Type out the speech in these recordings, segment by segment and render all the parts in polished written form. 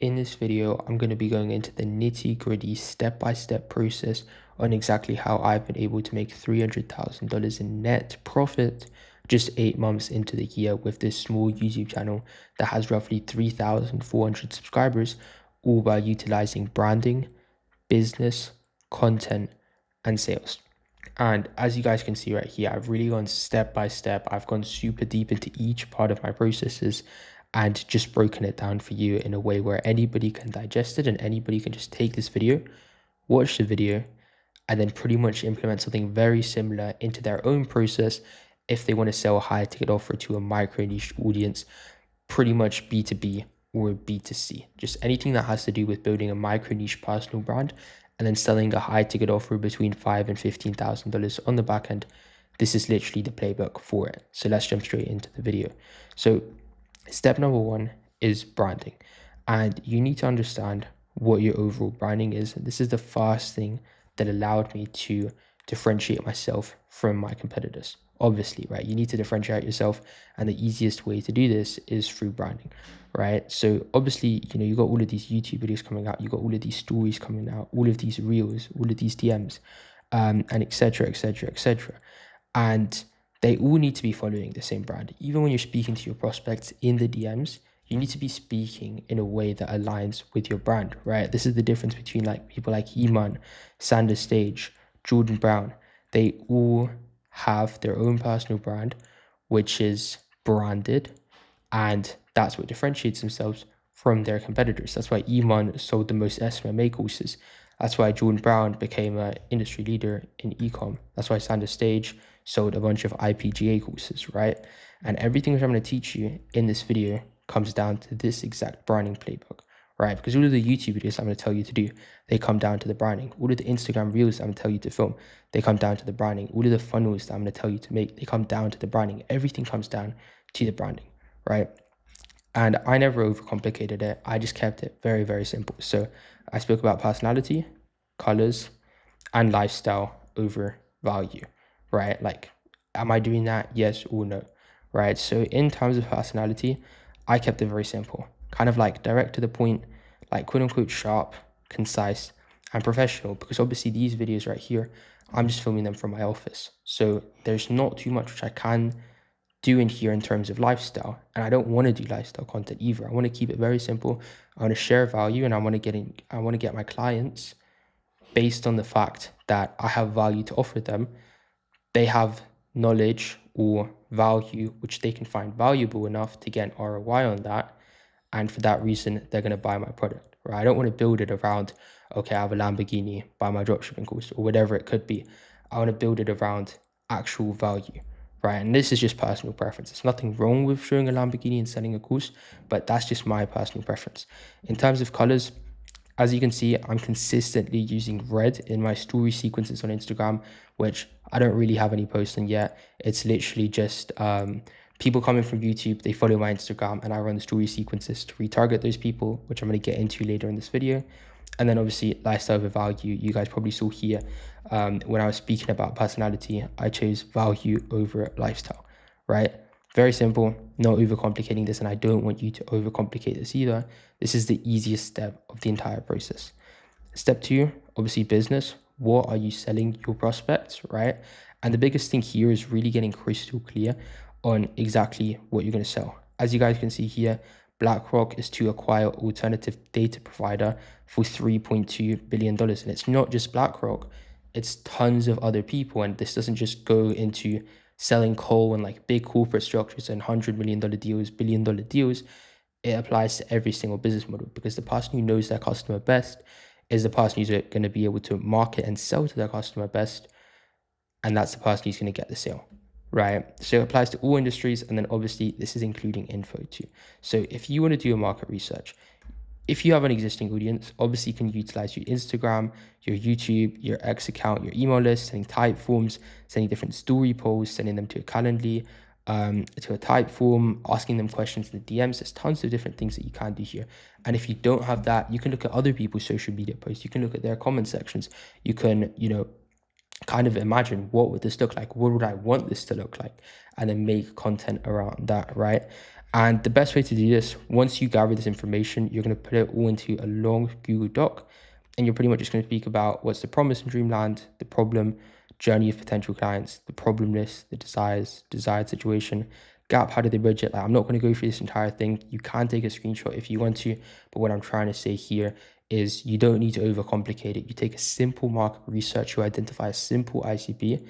In this video, I'm going to be going into the nitty-gritty step-by-step process on exactly how I've been able to make $300,000 in net profit just 8 months into the year with this small YouTube channel that has roughly 3,400 subscribers, all by utilizing branding, business, content, and sales. And as you guys can see right here, I've really gone step by step. I've gone super deep into each part of my processes and just broken it down for you in a way where anybody can digest it and anybody can just take this video, watch the video, and then pretty much implement something very similar into their own process if they want to sell a high ticket offer to a micro niche audience, pretty much B2B or B2C. Just anything that has to do with building a micro niche personal brand and then selling a high ticket offer between $5,000 and $15,000 on the back end. This is literally the playbook for it. So let's jump straight into the video. So step number one is branding. And you need to understand what your overall branding is. This is the first thing that allowed me to differentiate myself from my competitors. Obviously, right? You need to differentiate yourself, and the easiest way to do this is through branding, right? So obviously, you got all of these YouTube videos coming out, you got all of these stories coming out, all of these reels, all of these DMs, and etc., etc., etc. And they all need to be following the same brand. Even when you're speaking to your prospects in the DMs, you need to be speaking in a way that aligns with your brand, right? This is the difference between like people like Iman, Sander Stage, Jordan Brown. They all have their own personal brand, which is branded, and that's what differentiates themselves from their competitors. That's why Iman sold the most SMMA courses. That's why Jordan Brown became an industry leader in ecom. That's why Sander Stage sold a bunch of IPGA courses, right? And everything that I'm going to teach you in this video comes down to this exact branding playbook, right? Because all of the YouTube videos I'm going to tell you to do, they come down to the branding. All of the Instagram reels I'm going to tell you to film, they come down to the branding. All of the funnels that I'm going to tell you to make, they come down to the branding. Everything comes down to the branding, right? And I never overcomplicated it. I just kept it very, very simple. So I spoke about personality, colors, and lifestyle over value, right? Like, am I doing that? Yes or no, right? So in terms of personality, I kept it very simple, kind of like direct to the point, like quote unquote sharp, concise, and professional, because obviously these videos right here, I'm just filming them from my office. So there's not too much which I can do in here in terms of lifestyle, and I don't want to do lifestyle content either. I want to keep it very simple. I want to share value, and I want to get my clients, based on the fact that I have value to offer them, they have knowledge or value which they can find valuable enough to get an ROI on that, and for that reason they're going to buy my product, right? I don't want to build it around, okay, I have a Lamborghini, buy my dropshipping course, or whatever it could be. I want to build it around actual value, right? And this is just personal preference. There's nothing wrong with showing a Lamborghini and selling a course, but that's just my personal preference. In terms of colors, as you can see, I'm consistently using red in my story sequences on Instagram, which I don't really have any posts on yet. It's literally just people coming from YouTube, they follow my Instagram, and I run the story sequences to retarget those people, which I'm going to get into later in this video. And then obviously lifestyle over value, you guys probably saw here when I was speaking about personality, I chose value over lifestyle, right? Very simple, not overcomplicating this, and I don't want you to overcomplicate this either. This is the easiest step of the entire process. Step two, obviously business. What are you selling your prospects, right? And the biggest thing here is really getting crystal clear on exactly what you're going to sell. As you guys can see here, BlackRock is to acquire alternative data provider for $3.2 billion. And it's not just BlackRock, it's tons of other people. And this doesn't just go into selling coal and like big corporate structures and $100 million deals, billion-dollar deals. It applies to every single business model, because the person who knows their customer best is the person who's going to be able to market and sell to their customer best. And that's the person who's going to get the sale, right? So it applies to all industries. And then obviously this is including info too. So if you want to do a market research, if you have an existing audience, obviously you can utilize your Instagram, your YouTube, your X account, your email list, sending type forms, sending different story posts, sending them to a Calendly, to a type form, asking them questions in the DMs. There's tons of different things that you can do here. And if you don't have that, you can look at other people's social media posts. You can look at their comment sections. You can, kind of imagine, what would this look like? What would I want this to look like? And then make content around that, right? And the best way to do this, once you gather this information, you're going to put it all into a long Google Doc, and you're pretty much just going to speak about what's the promise in Dreamland, the problem, journey of potential clients, the problem list, the desires, desired situation, gap, how did they bridge it? Like, I'm not going to go through this entire thing. You can take a screenshot if you want to, but what I'm trying to say here is you don't need to overcomplicate it. You take a simple market research, you identify a simple ICP,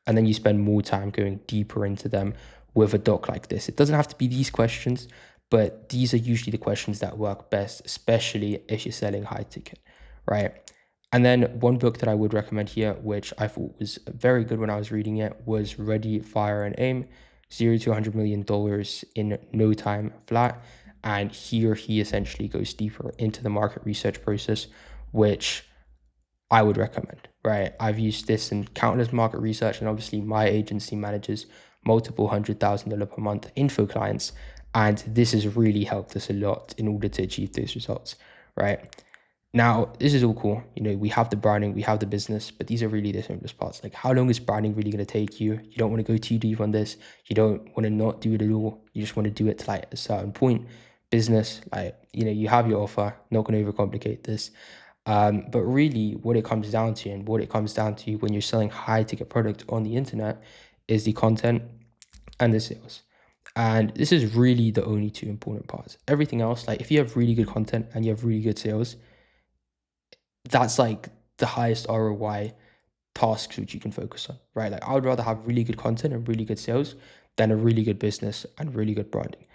and then you spend more time going deeper into them with a doc like this. It doesn't have to be these questions, but these are usually the questions that work best, especially if you're selling high ticket, right? And then one book that I would recommend here, which I thought was very good when I was reading it, was Ready, Fire, and Aim, $0 to $100 million in no time flat. And here he essentially goes deeper into the market research process, which I would recommend, right? I've used this in countless market research, and obviously my agency manages multiple $100,000 per month info clients, and this has really helped us a lot in order to achieve those results, right? Now, this is all cool. You know, we have the branding, we have the business, but these are really the simplest parts. Like, how long is branding really going to take you? You don't want to go too deep on this. You don't want to not do it at all. You just want to do it to like a certain point. Business, like, you know, you have your offer, not going to overcomplicate this. But really what it comes down to, and what it comes down to when you're selling high ticket product on the internet, is the content and the sales. And this is really the only two important parts. Everything else, like if you have really good content and you have really good sales, that's like the highest ROI tasks which you can focus on, right? Like I would rather have really good content and really good sales than a really good business and really good branding.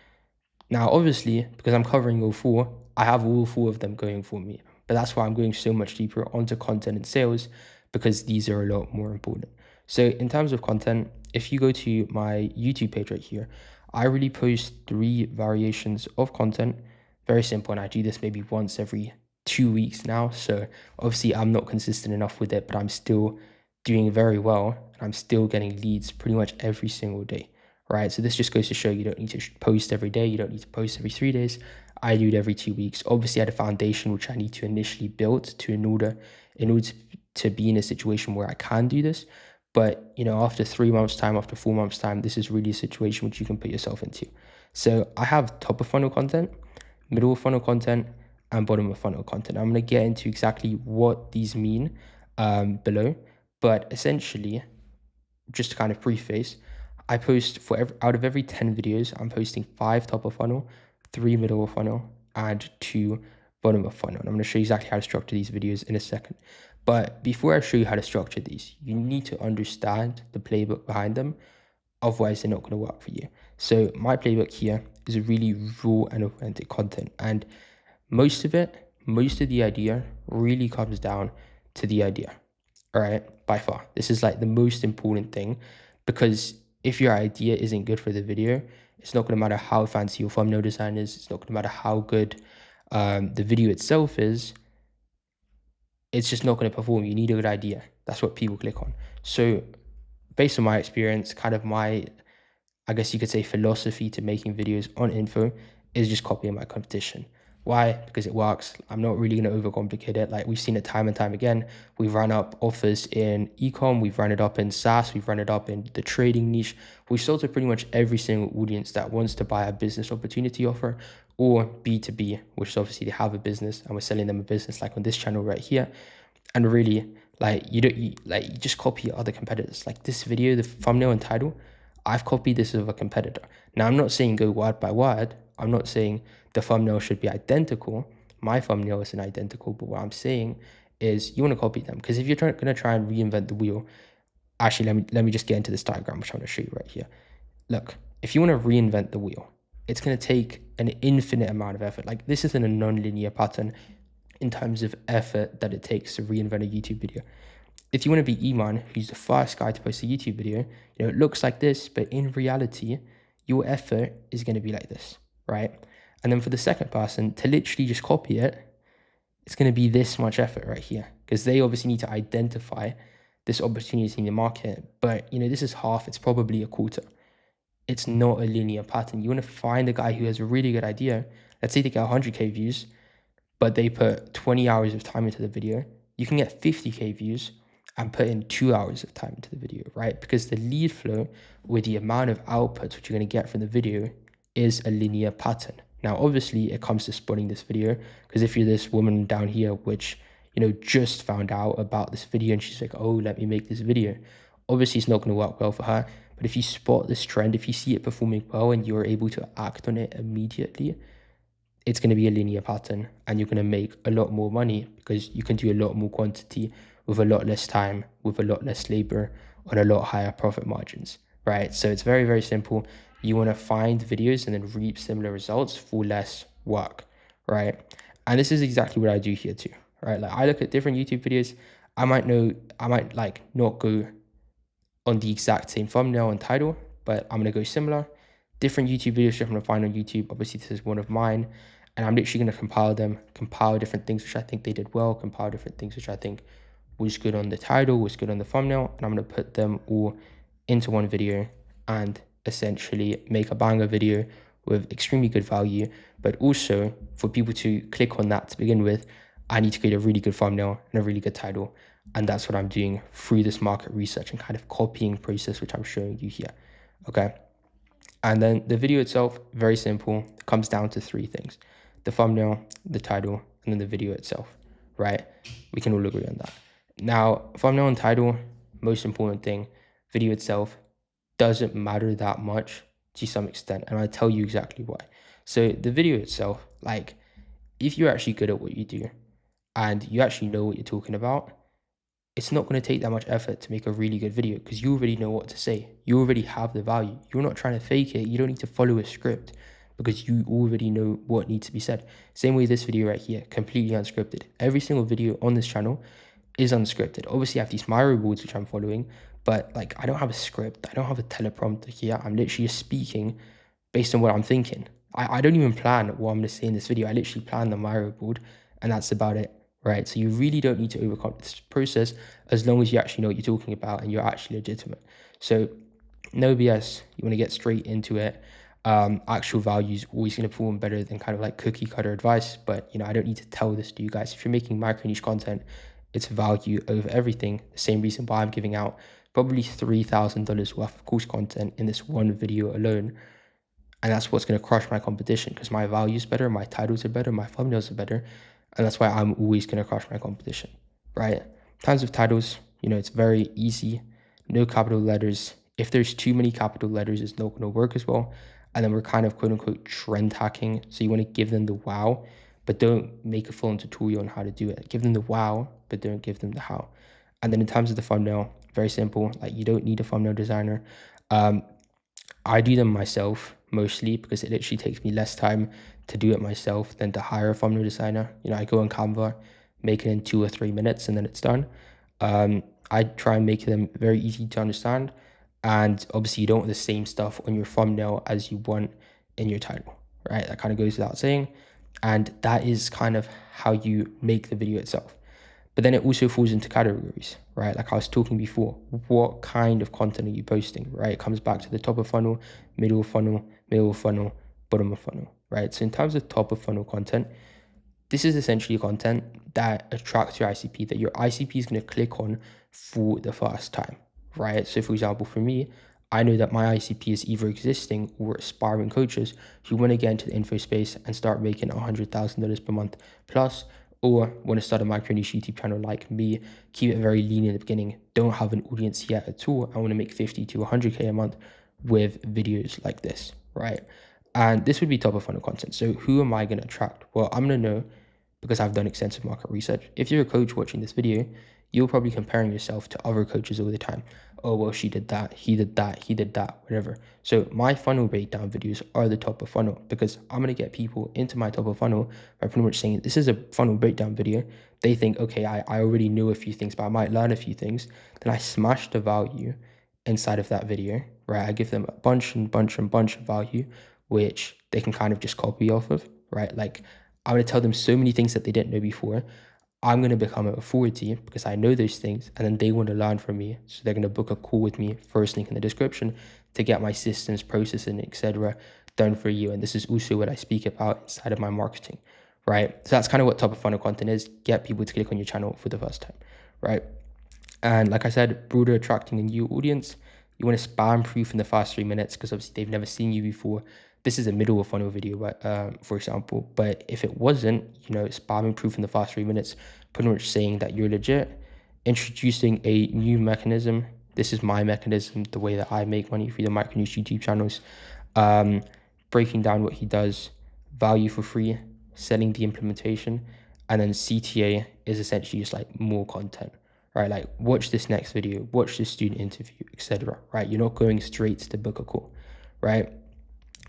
Now, obviously, because I'm covering all four, I have all four of them going for me. But that's why I'm going so much deeper onto content and sales, because these are a lot more important. So in terms of content, if you go to my YouTube page right here, I really post 3 variations of content. Very simple. And I do this maybe once every 2 weeks now. So obviously I'm not consistent enough with it, but I'm still doing very well. And I'm still getting leads pretty much every single day, right? So this just goes to show you don't need to post every day. You don't need to post every 3 days. I do it every 2 weeks. Obviously, I had a foundation which I need to initially build in order to be in a situation where I can do this. But you know, after 3 months time, after 4 months time, this is really a situation which you can put yourself into. So I have top of funnel content, middle of funnel content, and bottom of funnel content. I'm going to get into exactly what these mean below. But essentially, just to kind of preface, I post out of every 10 videos, I'm posting 5 top of funnel, 3 middle of funnel, and 2 bottom of funnel. And I'm going to show you exactly how to structure these videos in a second. But before I show you how to structure these, you need to understand the playbook behind them. Otherwise, they're not going to work for you. So my playbook here is really raw and authentic content. And most of the idea really comes down to the idea. All right, by far. This is like the most important thing, because if your idea isn't good for the video, it's not going to matter how fancy your thumbnail design is. It's not going to matter how good the video itself is. It's just not going to perform. You need a good idea. That's what people click on. So based on my experience, kind of my, I guess you could say, philosophy to making videos on info is just copying my competition. Why? Because it works. I'm not really going to overcomplicate it. Like we've seen it time and time again. We've run up offers in ecom. We've run it up in SaaS. We've run it up in the trading niche. We've sold to pretty much every single audience that wants to buy a business opportunity offer, or B2B, which is obviously they have a business and we're selling them a business, like on this channel right here. And really, like you just copy other competitors. Like this video, the thumbnail and title, I've copied this of a competitor. Now, I'm not saying go word by word. I'm not saying the thumbnail should be identical. My thumbnail isn't identical, but what I'm saying is you want to copy them, because if you're going to try and reinvent the wheel, actually, let me just get into this diagram, which I'm going to show you right here. Look, if you want to reinvent the wheel, it's going to take an infinite amount of effort. Like this isn't a non-linear pattern in terms of effort that it takes to reinvent a YouTube video. If you want to be Iman, who's the first guy to post a YouTube video, you know, it looks like this, but in reality, your effort is going to be like this, right? And then for the second person to literally just copy it, it's going to be this much effort right here, because they obviously need to identify this opportunity in the market. But, you know, this is half, it's probably a quarter. It's not a linear pattern. You want to find a guy who has a really good idea. Let's say they get 100K views, but they put 20 hours of time into the video. You can get 50K views and put in 2 hours of time into the video, right? Because the lead flow with the amount of outputs which you're going to get from the video is a linear pattern. Now, obviously, it comes to spotting this video, because if you're this woman down here, which, just found out about this video and she's like, oh, let me make this video, obviously it's not going to work well for her. But if you spot this trend, if you see it performing well and you're able to act on it immediately, it's going to be a linear pattern and you're going to make a lot more money because you can do a lot more quantity with a lot less time, with a lot less labor, on a lot higher profit margins, right? So it's very, very simple. You want to find videos and then reap similar results for less work, right? And this is exactly what I do here too, right? Like I look at different YouTube videos. I might like not go on the exact same thumbnail and title, but I'm going to go similar. Different YouTube videos I'm going to find on YouTube. Obviously, this is one of mine. And I'm literally going to compile them, compile different things which I think they did well, compile different things which I think was good on the title, was good on the thumbnail. And I'm going to put them all into one video and essentially make a banger video with extremely good value. But also for people to click on that to begin with, I need to create a really good thumbnail and a really good title. And that's what I'm doing through this market research and kind of copying process, which I'm showing you here. Okay. And then the video itself, very simple. It comes down to three things: the thumbnail, the title, and then the video itself, right? We can all agree on that. Now, thumbnail and title, most important thing. Video itself doesn't matter that much to some extent. And I'll tell you exactly why. So the video itself, like if you're actually good at what you do and you actually know what you're talking about, it's not going to take that much effort to make a really good video because you already know what to say. You already have the value. You're not trying to fake it. You don't need to follow a script because you already know what needs to be said. Same way this video right here, completely unscripted. Every single video on this channel is unscripted. Obviously, I have these Miro boards which I'm following, but like I don't have a script. I don't have a teleprompter here. I'm literally just speaking based on what I'm thinking. I don't even plan what I'm going to say in this video. I literally plan the Miro board and that's about it. Right, so you really don't need to overcome this process as long as you actually know what you're talking about and you're actually legitimate. So no BS, you want to get straight into it. Actual value is always going to perform better than kind of like cookie cutter advice, but I don't need to tell this to you guys. If you're making micro niche content, it's value over everything. The same reason why I'm giving out probably $3,000 worth of course content in this one video alone. And that's what's going to crush my competition because my value is better, my titles are better, my thumbnails are better. And that's why I'm always going to crush my competition, right? In terms of titles, it's very easy. No capital letters. If there's too many capital letters, it's not going to work as well. And then we're kind of quote unquote trend hacking. So you want to give them the wow, but don't make a full tutorial on how to do it. Give them the wow, but don't give them the how. And then in terms of the thumbnail, very simple. Like you don't need a thumbnail designer. I do them myself mostly because it literally takes me less time to do it myself than to hire a thumbnail designer. I go on Canva, make it in 2 or 3 minutes, and then it's done. I try and make them very easy to understand. And obviously you don't want the same stuff on your thumbnail as you want in your title, right? That kind of goes without saying. And that is kind of how you make the video itself. But then it also falls into categories, right? Like I was talking before, what kind of content are you posting, right? It comes back to the top of funnel, middle of funnel, bottom of funnel, right? So in terms of top of funnel content, this is essentially content that attracts your ICP, that your ICP is going to click on for the first time, right? So for example, for me, I know that my ICP is either existing or aspiring coaches who want to get into the info space and start making $100,000 per month plus, or want to start a micro niche YouTube channel like me, keep it very lean in the beginning, don't have an audience yet at all. I want to make 50 to 100K a month with videos like this, right? And this would be top of funnel content. So who am I going to attract? Well, I'm going to know because I've done extensive market research. If you're a coach watching this video, you're probably comparing yourself to other coaches all the time. Oh, well, she did that, he did that, whatever. So my funnel breakdown videos are the top of funnel because I'm going to get people into my top of funnel by pretty much saying, this is a funnel breakdown video. They think, okay, I already know a few things, but I might learn a few things. Then I smash the value inside of that video, right? I give them a bunch of value, which they can kind of just copy off of, right? Like I'm going to tell them so many things that they didn't know before. I'm going to become an authority because I know those things, and then they want to learn from me. So they're going to book a call with me, first link in the description, to get my systems, processing, etc. done for you. And this is also what I speak about inside of my marketing, right? So that's kind of what top of funnel content is. Get people to click on your channel for the first time, right? And like I said, broader, attracting a new audience. You want to spam proof in the first 3 minutes because obviously they've never seen you before. this is a middle of funnel video, but for example. But if it wasn't, spamming proof in the first 3 minutes, pretty much saying that you're legit, introducing a new mechanism. This is my mechanism, the way that I make money through the micro niche YouTube channels. Breaking down what he does, value for free, selling the implementation, and then CTA is essentially just like more content, right? Like watch this next video, watch this student interview, etc. Right? You're not going straight to book a call, right?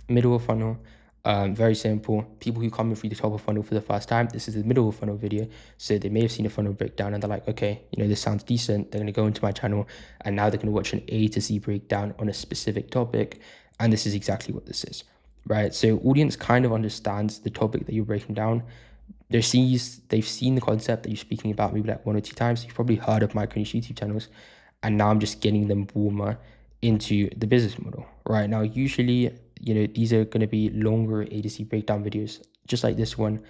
Middle of funnel, very simple. People who come in through the top of funnel for the first time, this is the middle of funnel video. So they may have seen a funnel breakdown and they're like, okay, this sounds decent. They're going to go into my channel and now they're going to watch an A to Z breakdown on a specific topic. And this is exactly what this is, right? So audience kind of understands the topic that you're breaking down. They've seen the concept that you're speaking about maybe like 1 or 2 times. You've probably heard of micro niche YouTube channels, and now I'm just getting them warmer into the business model. Right now, usually, these are going to be longer A to Z breakdown videos, just like this one,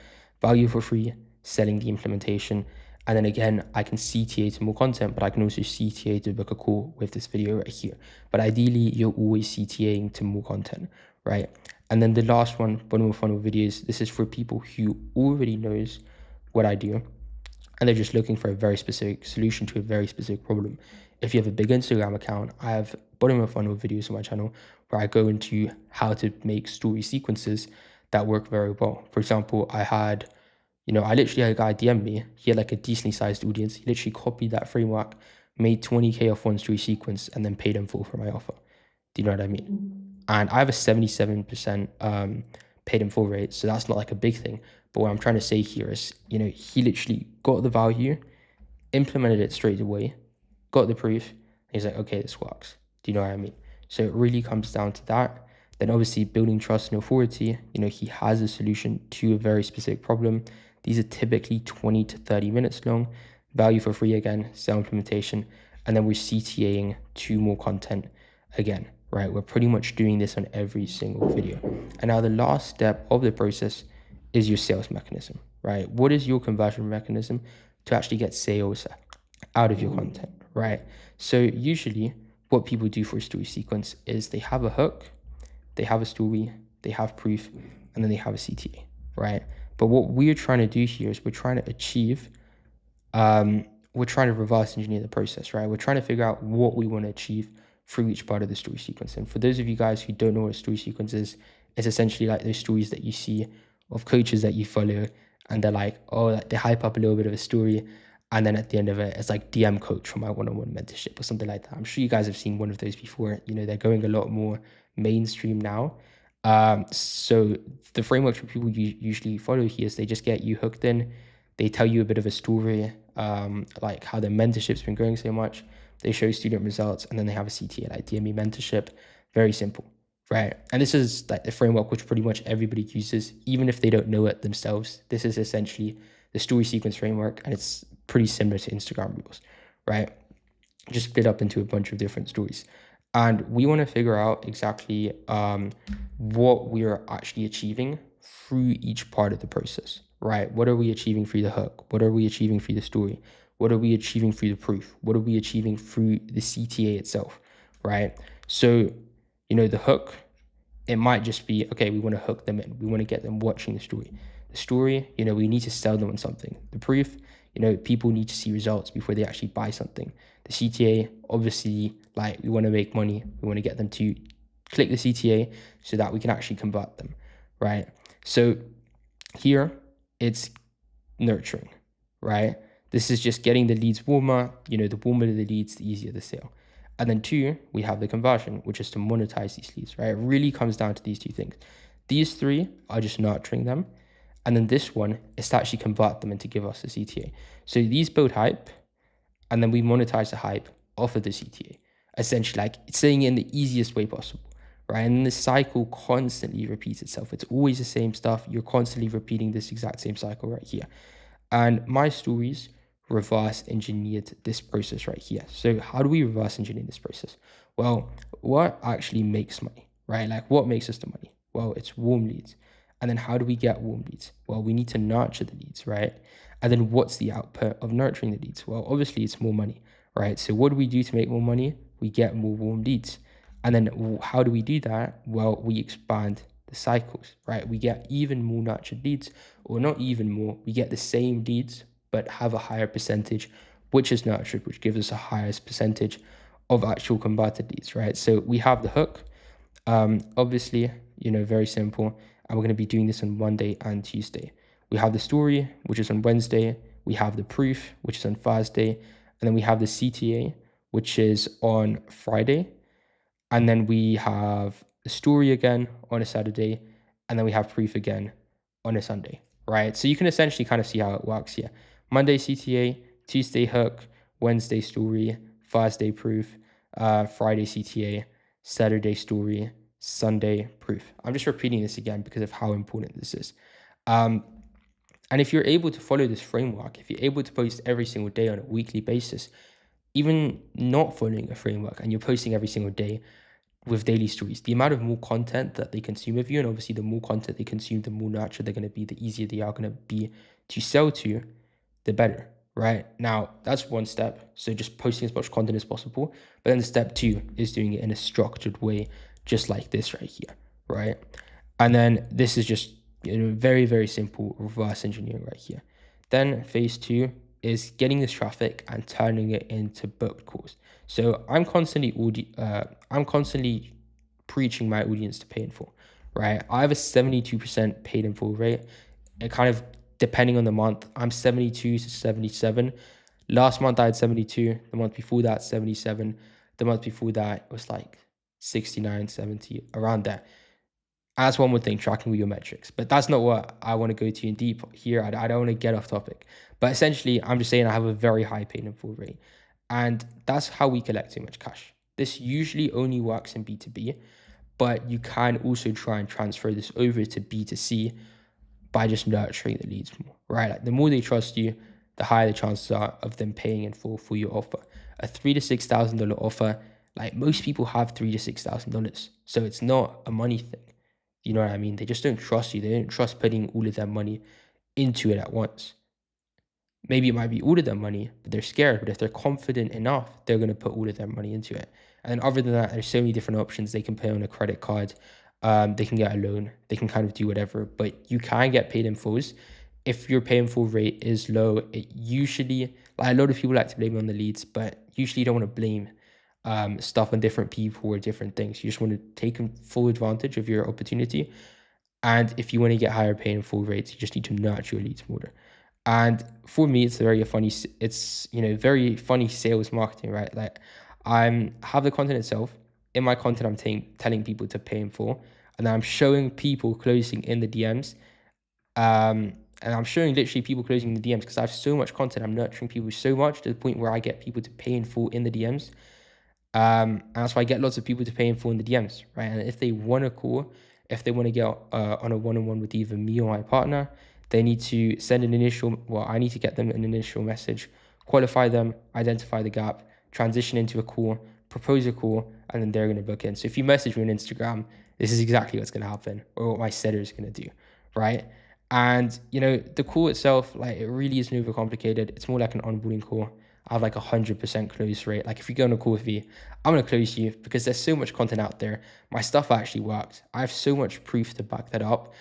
value for free, selling the implementation. And then again, I can CTA to more content, but I can also CTA to book a call with this video right here. But ideally, you're always CTAing to more content, right? And then the last one, bottom of funnel videos. This is for people who already knows what I do, and they're just looking for a very specific solution to a very specific problem. If you have a big Instagram account, I have bottom of funnel videos on my channel where I go into how to make story sequences that work very well. For example, I literally had a guy DM me. He had like a decently sized audience. He literally copied that framework, made 20K off one story sequence, and then paid him full for my offer. Do you know what I mean? And I have a 77% paid in full rate, so that's not like a big thing. But what I'm trying to say here is, he literally got the value, implemented it straight away, got the proof, and he's like, okay, this works. Do you know what I mean? So it really comes down to that. Then obviously building trust and authority, he has a solution to a very specific problem. These are typically 20 to 30 minutes long, value for free again, sell implementation, and then we're CTAing to more content again, right? We're pretty much doing this on every single video. And now the last step of the process is your sales mechanism, right? What is your conversion mechanism to actually get sales out of your content, right? So usually what people do for a story sequence is they have a hook, they have a story, they have proof, and then they have a CTA, right? But what we're trying to do here is we're trying to achieve, we're trying to reverse engineer the process, right? We're trying to figure out what we want to achieve through each part of the story sequence. And for those of you guys who don't know what a story sequence is, it's essentially like those stories that you see of coaches that you follow, and they're like, oh, like they hype up a little bit of a story, and then at the end of it, it's like DM coach for my one-on-one mentorship or something like that. I'm sure you guys have seen one of those before. They're going a lot more mainstream now. So the framework for people you usually follow here is they just get you hooked in. They tell you a bit of a story, like how their mentorship's been growing so much. They show student results, and then they have a CTA, like DME mentorship. Very simple, right? And this is like the framework which pretty much everybody uses, even if they don't know it themselves. This is essentially the story sequence framework, and it's pretty similar to Instagram Reels, right? Just split up into a bunch of different stories. And we want to figure out exactly what we are actually achieving through each part of the process, right? What are we achieving through the hook? What are we achieving through the story? What are we achieving through the proof? What are we achieving through the CTA itself, right? So, the hook, it might just be, okay, we want to hook them in. We want to get them watching the story. The story, we need to sell them on something. The proof, people need to see results before they actually buy something. The CTA, obviously, like we want to make money. We want to get them to click the CTA so that we can actually convert them, right? So here it's nurturing, right? This is just getting the leads warmer. The warmer the leads, the easier the sale. And then 2, we have the conversion, which is to monetize these leads, right? It really comes down to these 2 things. These 3 are just nurturing them. And then this one is to actually convert them and to give us a CTA. So these build hype, and then we monetize the hype off of the CTA. Essentially, like it's saying it in the easiest way possible, right? And the cycle constantly repeats itself. It's always the same stuff. You're constantly repeating this exact same cycle right here. And my stories reverse engineered this process right here. So how do we reverse engineer this process? Well, what actually makes money, right? Like what makes us the money? Well, it's warm leads. And then how do we get warm leads? Well, we need to nurture the leads, right? And then what's the output of nurturing the leads? Well, obviously it's more money, right? So what do we do to make more money? We get more warm leads. And then how do we do that? Well, we expand the cycles, right? We get even more nurtured leads, or not even more, we get the same leads, but have a higher percentage, which is nurtured, which gives us a highest percentage of actual converted leads, right? So we have the hook, obviously, very simple. And we're going to be doing this on Monday and Tuesday. We have the story, which is on Wednesday. We have the proof, which is on Thursday. And then we have the CTA, which is on Friday. And then we have the story again on a Saturday. And then we have proof again on a Sunday, right? So you can essentially kind of see how it works here. Monday CTA, Tuesday hook, Wednesday story, Thursday proof, Friday CTA, Saturday story, Sunday proof. I'm just repeating this again because of how important this is. And if you're able to follow this framework, if you're able to post every single day on a weekly basis, even not following a framework, and you're posting every single day with daily stories, the amount of more content that they consume of you, and obviously the more content they consume, the more nurtured they're going to be, the easier they are going to be to sell to, the better, right? Now, that's one step. So just posting as much content as possible. But then step two is doing it in a structured way, just like this right here, right? And then this is just very, very simple reverse engineering right here. Then phase two is getting this traffic and turning it into booked calls. So I'm constantly preaching my audience to pay in full, right? I have a 72% paid in full rate. It kind of, depending on the month, I'm 72 to 77. Last month I had 72. The month before that, 77. The month before that it was like 69, 70, around there. As one would think, tracking with your metrics. But that's not what I want to go to in deep here. I don't want to get off topic. But essentially, I'm just saying I have a very high paid in full rate. And that's how we collect so much cash. This usually only works in B2B, but you can also try and transfer this over to B2C by just nurturing the leads more, right? Like the more they trust you, the higher the chances are of them paying in full for your offer. A $3,000 to $6,000 offer, like most people have $3,000 to $6,000. So it's not a money thing. You know what I mean? They just don't trust you. They don't trust putting all of their money into it at once. Maybe it might be all of their money, but they're scared. But if they're confident enough, they're going to put all of their money into it. And other than that, there's so many different options. They can pay on a credit card. They can get a loan. They can kind of do whatever. But you can get paid in fulls. If your pay in full rate is low, it usually, like a lot of people like to blame it on the leads, but usually you don't want to blame stuff on different people or different things. You just want to take full advantage of your opportunity. And if you want to get higher pay and full rates, you just need to nurture your leads more. And for me, it's very funny sales marketing, right? Like I have the content itself. In my content, I'm telling people to pay in full, and I'm showing people closing in the DMs. And I'm showing literally people closing the DMs because I have so much content. I'm nurturing people so much to the point where I get people to pay in full in the DMs. And that's why I get lots of people to pay in full in the DMs, right? And if they want to call, if they want to get on a one-on-one with either me or my partner, they need to send I need to get them an initial message, qualify them, identify the gap, transition into a call, propose a call, and then they're going to book in. So if you message me on Instagram, this is exactly what's going to happen, or what my setter is going to do, right? And, the call itself, like, it really isn't overcomplicated. It's more like an onboarding call. I have like 100% close rate. Like if you go on a call with me, I'm going to close you because there's so much content out there. My stuff actually works. I have so much proof to back that up.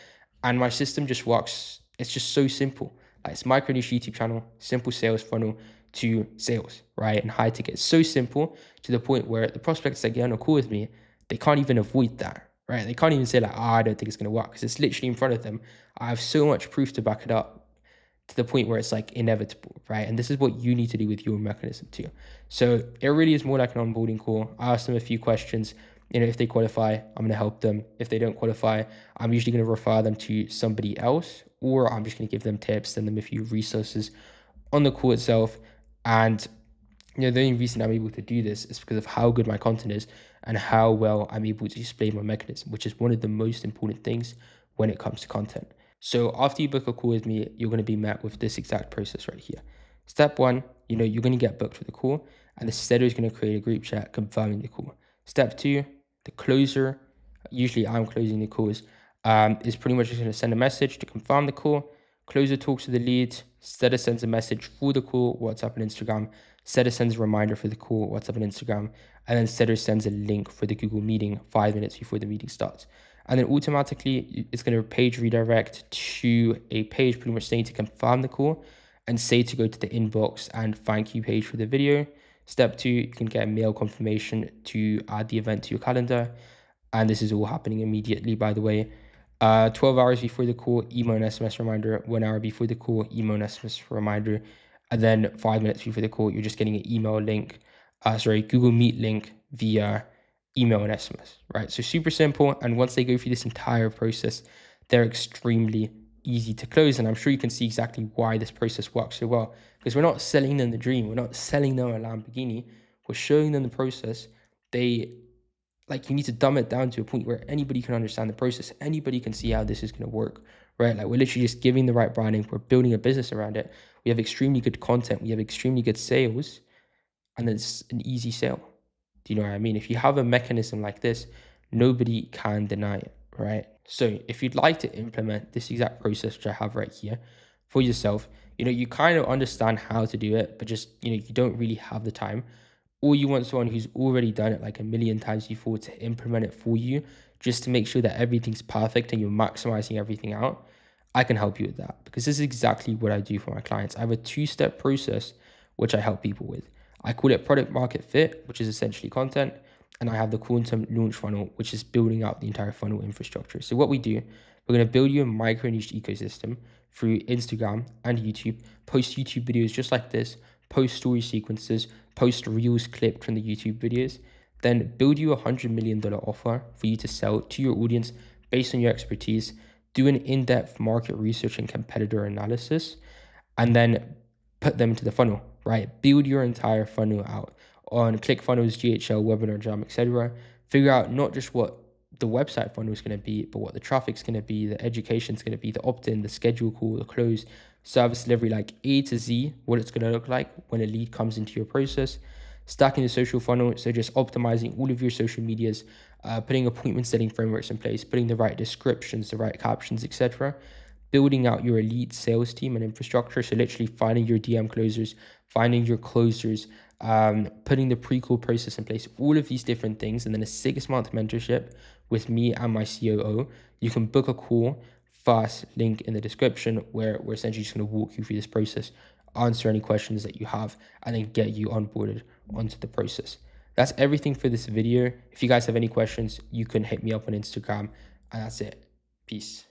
And my system just works. It's just so simple. Like it's micro niche YouTube channel, simple sales funnel to sales, right? And high ticket. It's so simple to the point where the prospects that get on a call with me, they can't even avoid that, right? They can't even say like, I don't think it's going to work because it's literally in front of them. I have so much proof to back it up, to the point where it's like inevitable, right? And this is what you need to do with your mechanism too. So it really is more like an onboarding call. I ask them a few questions. If they qualify, I'm going to help them. If they don't qualify, I'm usually going to refer them to somebody else, or I'm just going to give them tips, send them a few resources on the call itself. And the only reason I'm able to do this is because of how good my content is and how well I'm able to explain my mechanism, which is one of the most important things when it comes to content. So after you book a call with me, you're going to be met with this exact process right here. Step one, you're going to get booked for the call, and the setter is going to create a group chat confirming the call. Step two, the closer, usually I'm closing the calls, is pretty much just going to send a message to confirm the call. Closer talks to the lead, setter sends a message for the call, WhatsApp and Instagram. Setter sends a reminder for the call, WhatsApp and Instagram. And then setter sends a link for the Google meeting 5 minutes before the meeting starts. And then automatically it's going to page redirect to a page pretty much saying to confirm the call and say to go to the inbox and thank you page for the video. Step 2, you can get a mail confirmation to add the event to your calendar. And this is all happening immediately, by the way. 12 hours before the call, email and SMS reminder. 1 hour before the call, email and SMS reminder. And then 5 minutes before the call, you're just getting an email link, Google Meet link via email and SMS, right? So super simple. And once they go through this entire process, they're extremely easy to close. And I'm sure you can see exactly why this process works so well, because we're not selling them the dream. We're not selling them a Lamborghini. We're showing them the process. You need to dumb it down to a point where anybody can understand the process. Anybody can see how this is going to work, right? Like, we're literally just giving the right branding. We're building a business around it. We have extremely good content. We have extremely good sales, and then it's an easy sale. Do you know what I mean? If you have a mechanism like this, nobody can deny it, right? So if you'd like to implement this exact process, which I have right here for yourself, you kind of understand how to do it, but just, you don't really have the time, or you want someone who's already done it like a million times before to implement it for you, just to make sure that everything's perfect and you're maximizing everything out, I can help you with that, because this is exactly what I do for my clients. I have a 2-step process which I help people with. I call it product market fit, which is essentially content, and I have the quantum launch funnel, which is building out the entire funnel infrastructure. So what we do, we're going to build you a micro niche ecosystem through Instagram and YouTube, post YouTube videos just like this, post story sequences, post reels clipped from the YouTube videos, then build you $100 million offer for you to sell to your audience based on your expertise, do an in-depth market research and competitor analysis, and then put them into the funnel, right? Build your entire funnel out on ClickFunnels, GHL, Webinar Jam, etc. Figure out not just what the website funnel is going to be, but what the traffic's going to be, the education is going to be, the opt-in, the schedule call, the close, service delivery, like A to Z, what it's going to look like when a lead comes into your process. Stacking the social funnel, so just optimizing all of your social medias, putting appointment setting frameworks in place, putting the right descriptions, the right captions, etc. Building out your elite sales team and infrastructure, so literally finding your DM closers, finding your closers, putting the pre-call process in place, all of these different things, and then a 6-month mentorship with me and my COO. You can book a call fast, link in the description, where we're essentially just going to walk you through this process, answer any questions that you have, and then get you onboarded onto the process. That's everything for this video. If you guys have any questions, you can hit me up on Instagram, and that's it. Peace.